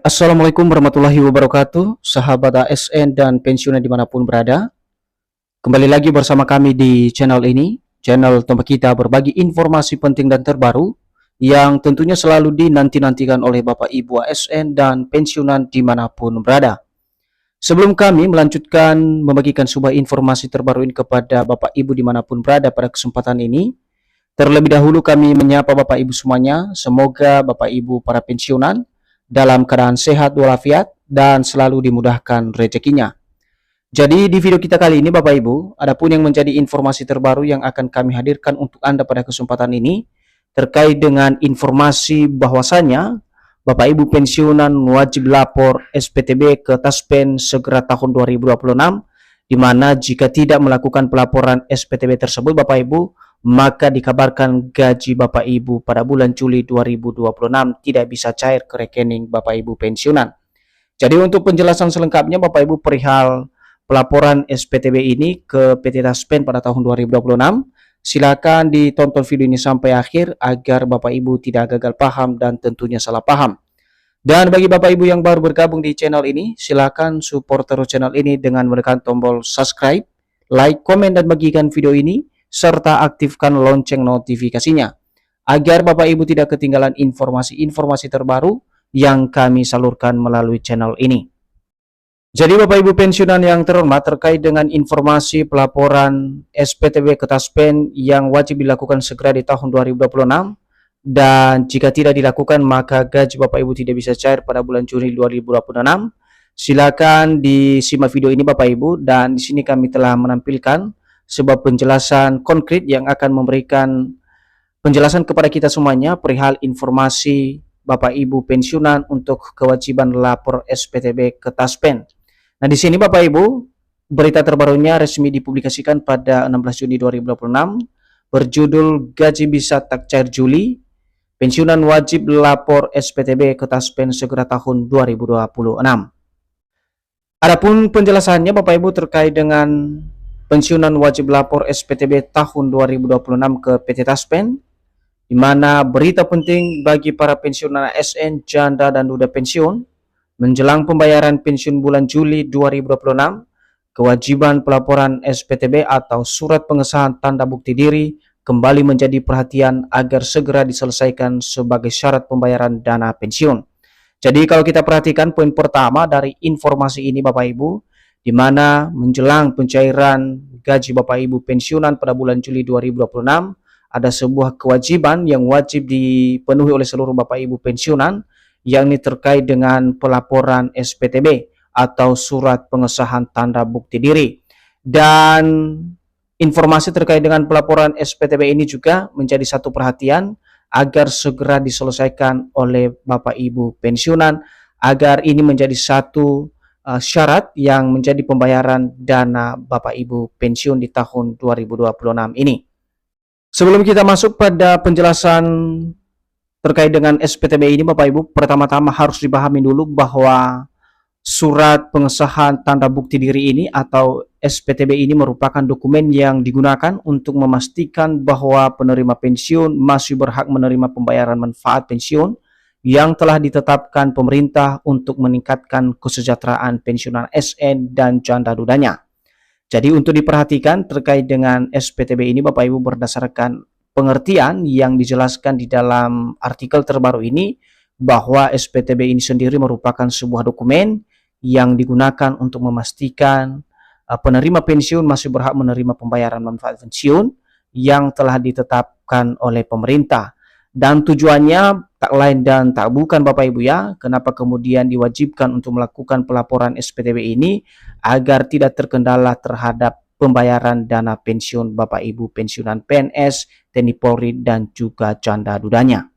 Assalamualaikum warahmatullahi wabarakatuh, sahabat ASN dan pensiunan dimanapun berada. Kembali lagi bersama kami di channel ini, channel tempat kita berbagi informasi penting dan terbaru yang tentunya selalu dinanti-nantikan oleh Bapak Ibu ASN dan pensiunan dimanapun berada. Sebelum kami melanjutkan membagikan sebuah informasi terbaru ini kepada Bapak Ibu dimanapun berada pada kesempatan ini, terlebih dahulu kami menyapa Bapak Ibu semuanya. Semoga Bapak Ibu para pensiunan dalam keadaan sehat walafiat dan selalu dimudahkan rezekinya. Jadi di video kita kali ini Bapak Ibu, adapun yang menjadi informasi terbaru yang akan kami hadirkan untuk Anda pada kesempatan ini terkait dengan informasi bahwasanya Bapak Ibu pensiunan wajib lapor SPTB ke Taspen segera tahun 2026, di mana jika tidak melakukan pelaporan SPTB tersebut Bapak Ibu, maka dikabarkan gaji Bapak Ibu pada bulan Juli 2026 tidak bisa cair ke rekening Bapak Ibu pensiunan. Jadi untuk penjelasan selengkapnya Bapak Ibu perihal pelaporan SPTB ini ke PT Taspen pada tahun 2026, silakan ditonton video ini sampai akhir agar Bapak Ibu tidak gagal paham dan tentunya salah paham. Dan bagi Bapak Ibu yang baru bergabung di channel ini, silakan support terus channel ini dengan menekan tombol subscribe, like, komen, dan bagikan video ini serta aktifkan lonceng notifikasinya agar Bapak Ibu tidak ketinggalan informasi-informasi terbaru yang kami salurkan melalui channel ini. Jadi Bapak Ibu pensiunan yang terhormat, terkait dengan informasi pelaporan SPTB ke Taspen yang wajib dilakukan segera di tahun 2026, dan jika tidak dilakukan maka gaji Bapak Ibu tidak bisa cair pada bulan Juni 2026. Silakan disimak video ini Bapak Ibu, dan di sini kami telah menampilkan sebuah penjelasan konkret yang akan memberikan penjelasan kepada kita semuanya perihal informasi Bapak Ibu pensiunan untuk kewajiban lapor SPTB ke Taspen. Nah, di sini Bapak Ibu, berita terbarunya resmi dipublikasikan pada 16 Juni 2026 berjudul Gaji Bisa Tak Cair Juli, pensiunan wajib lapor SPTB ke Taspen segera tahun 2026. Adapun penjelasannya Bapak Ibu terkait dengan pensiunan wajib lapor SPTB tahun 2026 ke PT Taspen, di mana berita penting bagi para pensiunan ASN, janda, dan duda pensiun menjelang pembayaran pensiun bulan Juli 2026, kewajiban pelaporan SPTB atau surat pengesahan tanda bukti diri kembali menjadi perhatian agar segera diselesaikan sebagai syarat pembayaran dana pensiun. Jadi kalau kita perhatikan poin pertama dari informasi ini Bapak Ibu, di mana menjelang pencairan gaji Bapak Ibu pensiunan pada bulan Juli 2026, ada sebuah kewajiban yang wajib dipenuhi oleh seluruh Bapak Ibu pensiunan, yakni terkait dengan pelaporan SPTB atau surat pengesahan tanda bukti diri. Dan informasi terkait dengan pelaporan SPTB ini juga menjadi satu perhatian agar segera diselesaikan oleh Bapak Ibu pensiunan, agar ini menjadi satu syarat yang menjadi pembayaran dana Bapak Ibu pensiun di tahun 2026 ini. Sebelum kita masuk pada penjelasan terkait dengan SPTB ini Bapak Ibu, pertama-tama harus dipahami dulu bahwa surat pengesahan tanda bukti diri ini atau SPTB ini merupakan dokumen yang digunakan untuk memastikan bahwa penerima pensiun masih berhak menerima pembayaran manfaat pensiun yang telah ditetapkan pemerintah untuk meningkatkan kesejahteraan pensiunan ASN dan janda dudanya. Jadi untuk diperhatikan terkait dengan SPTB ini Bapak Ibu, berdasarkan pengertian yang dijelaskan di dalam artikel terbaru ini, bahwa SPTB ini sendiri merupakan sebuah dokumen yang digunakan untuk memastikan penerima pensiun masih berhak menerima pembayaran manfaat pensiun yang telah ditetapkan oleh pemerintah. Dan tujuannya tak lain dan tak bukan Bapak Ibu ya, kenapa kemudian diwajibkan untuk melakukan pelaporan SPTB ini, agar tidak terkendala terhadap pembayaran dana pensiun Bapak Ibu pensiunan PNS, TNI Polri, dan juga janda dudanya.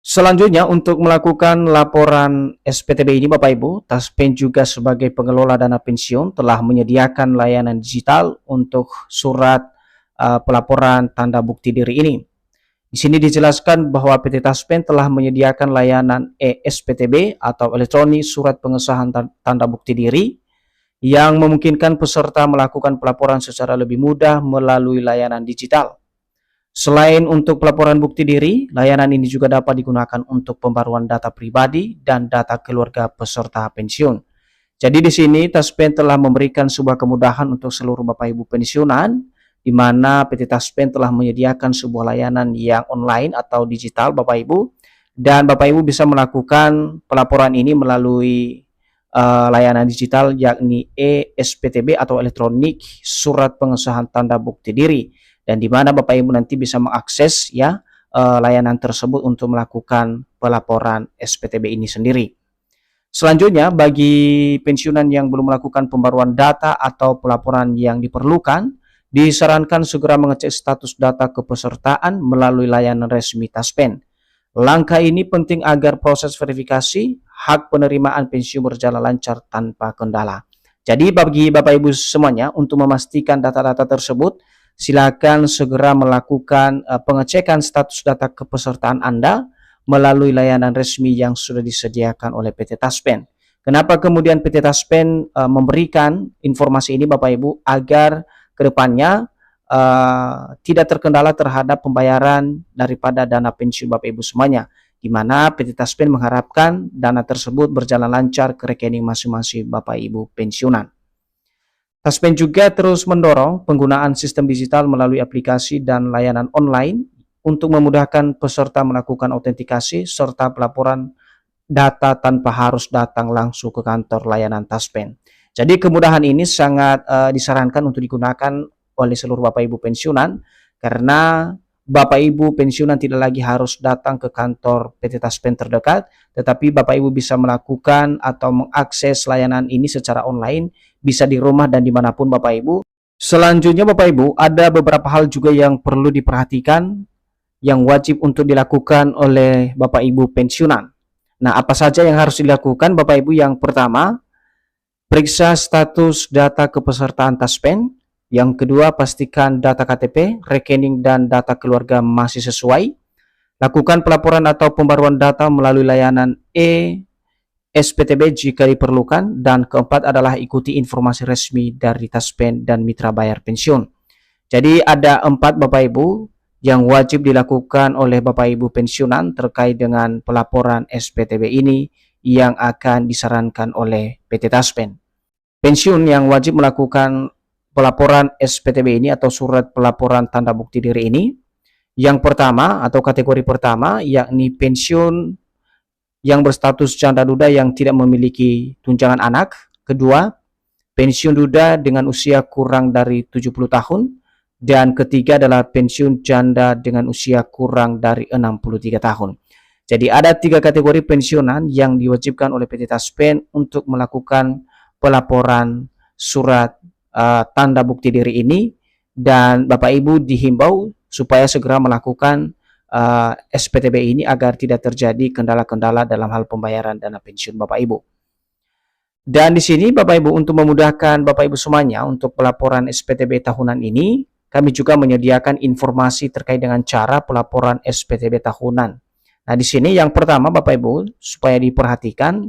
Selanjutnya untuk melakukan laporan SPTB ini Bapak Ibu, Taspen juga sebagai pengelola dana pensiun telah menyediakan layanan digital untuk surat pelaporan tanda bukti diri ini. Di sini dijelaskan bahwa PT Taspen telah menyediakan layanan e-SPTB atau elektronik surat pengesahan tanda bukti diri yang memungkinkan peserta melakukan pelaporan secara lebih mudah melalui layanan digital. Selain untuk pelaporan bukti diri, layanan ini juga dapat digunakan untuk pembaruan data pribadi dan data keluarga peserta pensiun. Jadi di sini Taspen telah memberikan sebuah kemudahan untuk seluruh Bapak Ibu pensiunan, di mana PT Taspen telah menyediakan sebuah layanan yang online atau digital Bapak Ibu, dan Bapak Ibu bisa melakukan pelaporan ini melalui layanan digital yakni eSPTB atau elektronik surat pengesahan tanda bukti diri, dan di mana Bapak Ibu nanti bisa mengakses ya layanan tersebut untuk melakukan pelaporan SPTB ini sendiri. Selanjutnya, bagi pensiunan yang belum melakukan pembaruan data atau pelaporan yang diperlukan, disarankan segera mengecek status data kepesertaan melalui layanan resmi Taspen. Langkah ini penting agar proses verifikasi hak penerimaan pensiun berjalan lancar tanpa kendala. Jadi bagi Bapak Ibu semuanya, untuk memastikan data-data tersebut, silakan segera melakukan pengecekan status data kepesertaan Anda melalui layanan resmi yang sudah disediakan oleh PT Taspen. Kenapa kemudian PT Taspen memberikan informasi ini Bapak Ibu? Agar kedepannya tidak terkendala terhadap pembayaran daripada dana pensiun Bapak Ibu semuanya, di mana PT Taspen mengharapkan dana tersebut berjalan lancar ke rekening masing-masing Bapak Ibu pensiunan. Taspen juga terus mendorong penggunaan sistem digital melalui aplikasi dan layanan online untuk memudahkan peserta melakukan autentikasi serta pelaporan data tanpa harus datang langsung ke kantor layanan Taspen. Jadi kemudahan ini sangat disarankan untuk digunakan oleh seluruh Bapak Ibu pensiunan, karena Bapak Ibu pensiunan tidak lagi harus datang ke kantor PT Taspen terdekat, tetapi Bapak Ibu bisa melakukan atau mengakses layanan ini secara online, bisa di rumah dan dimanapun Bapak Ibu. Selanjutnya Bapak Ibu, ada beberapa hal juga yang perlu diperhatikan, yang wajib untuk dilakukan oleh Bapak Ibu pensiunan. Nah, apa saja yang harus dilakukan Bapak Ibu? Yang pertama, periksa status data kepesertaan Taspen. Yang kedua, pastikan data KTP, rekening, dan data keluarga masih sesuai. Lakukan pelaporan atau pembaruan data melalui layanan eSPTB jika diperlukan. Dan keempat adalah ikuti informasi resmi dari Taspen dan mitra bayar pensiun. Jadi ada 4 Bapak Ibu yang wajib dilakukan oleh Bapak Ibu pensiunan terkait dengan pelaporan SPTB ini yang akan disarankan oleh PT Taspen. Pensiun yang wajib melakukan pelaporan SPTB ini atau surat pelaporan tanda bukti diri ini, yang pertama atau kategori pertama yakni pensiun yang berstatus janda duda yang tidak memiliki tunjangan anak. Kedua, pensiun duda dengan usia kurang dari 70 tahun. Dan ketiga adalah pensiun janda dengan usia kurang dari 63 tahun. Jadi ada 3 kategori pensiunan yang diwajibkan oleh PT Taspen untuk melakukan pelaporan surat tanda bukti diri ini, dan Bapak Ibu dihimbau supaya segera melakukan SPTB ini agar tidak terjadi kendala-kendala dalam hal pembayaran dana pensiun Bapak Ibu. Dan di sini Bapak Ibu, untuk memudahkan Bapak Ibu semuanya untuk pelaporan SPTB tahunan ini, kami juga menyediakan informasi terkait dengan cara pelaporan SPTB tahunan. Nah, di sini yang pertama Bapak Ibu, supaya diperhatikan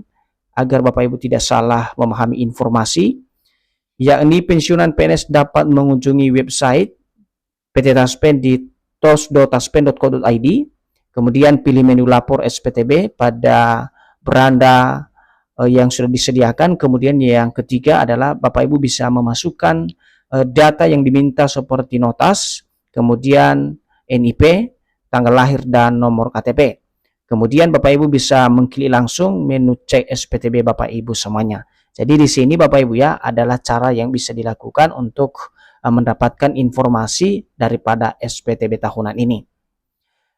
agar Bapak Ibu tidak salah memahami informasi, yakni pensiunan PNS dapat mengunjungi website PT Taspen di tos.taspen.co.id, kemudian pilih menu lapor SPTB pada beranda yang sudah disediakan. Kemudian yang ketiga adalah Bapak Ibu bisa memasukkan data yang diminta seperti notas, kemudian NIP, tanggal lahir, dan nomor KTP. Kemudian Bapak Ibu bisa mengklik langsung menu cek SPTB Bapak Ibu semuanya. Jadi di sini Bapak Ibu ya adalah cara yang bisa dilakukan untuk mendapatkan informasi daripada SPTB tahunan ini.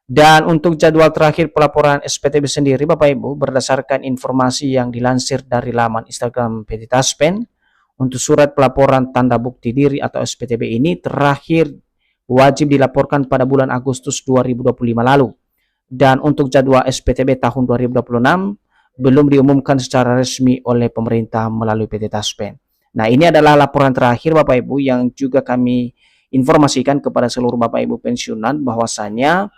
Dan untuk jadwal terakhir pelaporan SPTB sendiri Bapak Ibu, berdasarkan informasi yang dilansir dari laman Instagram PT Taspen, untuk surat pelaporan tanda bukti diri atau SPTB ini terakhir wajib dilaporkan pada bulan Agustus 2025 lalu. Dan untuk jadwal SPTB tahun 2026 belum diumumkan secara resmi oleh pemerintah melalui PT Taspen. Nah, ini adalah laporan terakhir Bapak Ibu yang juga kami informasikan kepada seluruh Bapak Ibu pensiunan, bahwasanya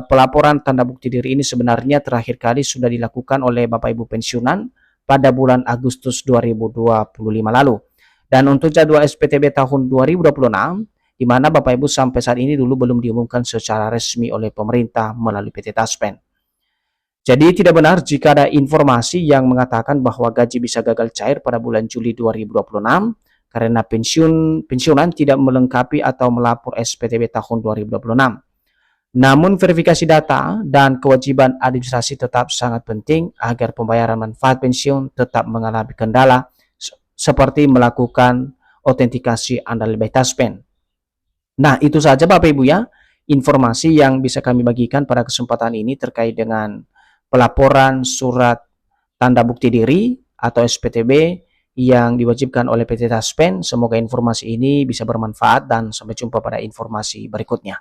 pelaporan tanda bukti diri ini sebenarnya terakhir kali sudah dilakukan oleh Bapak Ibu pensiunan pada bulan Agustus 2025 lalu. Dan untuk jadwal SPTB tahun 2026 di mana Bapak Ibu sampai saat ini dulu belum diumumkan secara resmi oleh pemerintah melalui PT Taspen. Jadi tidak benar jika ada informasi yang mengatakan bahwa gaji bisa gagal cair pada bulan Juli 2026 karena pensiunan tidak melengkapi atau melapor SPTB tahun 2026. Namun verifikasi data dan kewajiban administrasi tetap sangat penting agar pembayaran manfaat pensiun tetap mengalami kendala seperti melakukan autentikasi andal by Taspen. Nah, itu saja Bapak Ibu ya, informasi yang bisa kami bagikan pada kesempatan ini terkait dengan pelaporan surat tanda bukti diri atau SPTB yang diwajibkan oleh PT Taspen. Semoga informasi ini bisa bermanfaat dan sampai jumpa pada informasi berikutnya.